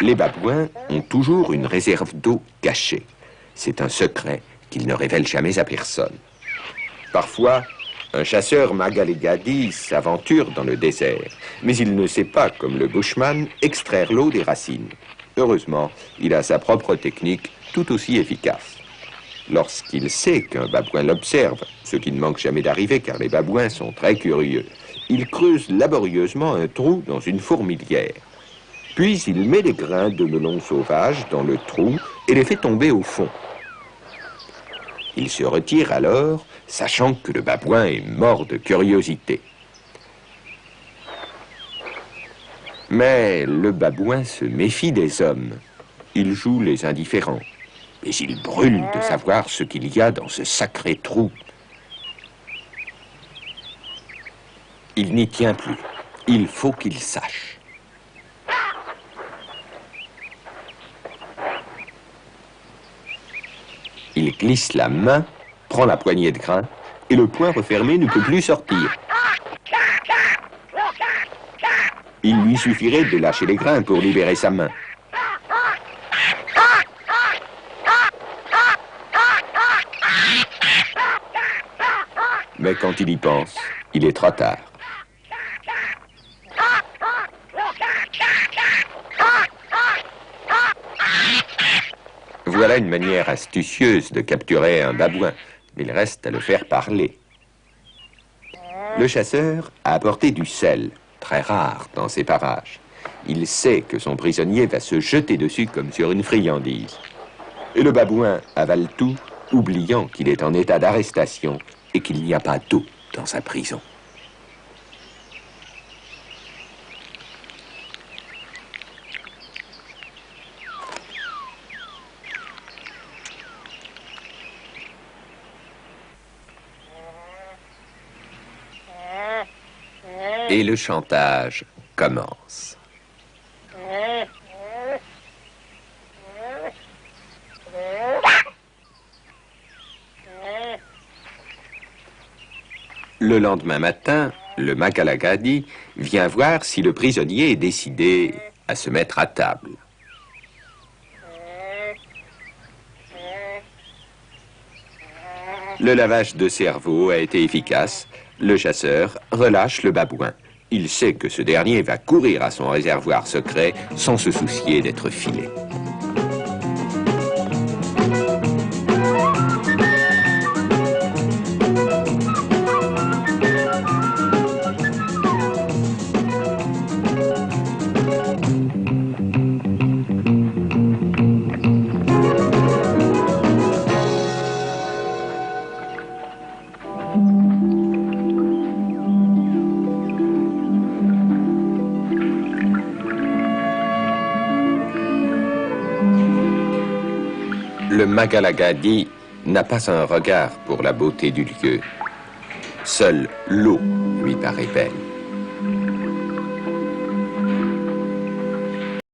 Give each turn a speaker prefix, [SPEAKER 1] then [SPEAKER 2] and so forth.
[SPEAKER 1] Les babouins ont toujours une réserve d'eau cachée. C'est un secret qu'ils ne révèlent jamais à personne. Parfois, un chasseur Magalegadi s'aventure dans le désert, mais il ne sait pas, comme le bushman, extraire l'eau des racines. Heureusement, il a sa propre technique tout aussi efficace. Lorsqu'il sait qu'un babouin l'observe, ce qui ne manque jamais d'arriver car les babouins sont très curieux, il creuse laborieusement un trou dans une fourmilière. Puis il met des grains de melon sauvage dans le trou et les fait tomber au fond. Il se retire alors, sachant que le babouin est mort de curiosité. Mais le babouin se méfie des hommes. Il joue les indifférents. Mais il brûle de savoir ce qu'il y a dans ce sacré trou. Il n'y tient plus. Il faut qu'il sache. Il glisse la main, prend la poignée de grains, et le poing refermé ne peut plus sortir. Il lui suffirait de lâcher les grains pour libérer sa main. Mais quand il y pense, il est trop tard. Voilà une manière astucieuse de capturer un babouin, mais il reste à le faire parler. Le chasseur a apporté du sel, très rare dans ces parages. Il sait que son prisonnier va se jeter dessus comme sur une friandise. Et le babouin avale tout, oubliant qu'il est en état d'arrestation et qu'il n'y a pas d'eau dans sa prison. Et le chantage commence. Le lendemain matin, le Magalegadi vient voir si le prisonnier est décidé à se mettre à table. Le lavage de cerveau a été efficace. Le chasseur relâche le babouin. Il sait que ce dernier va courir à son réservoir secret sans se soucier d'être filé. Le Magalegadi n'a pas un regard pour la beauté du lieu. Seule l'eau lui paraît belle.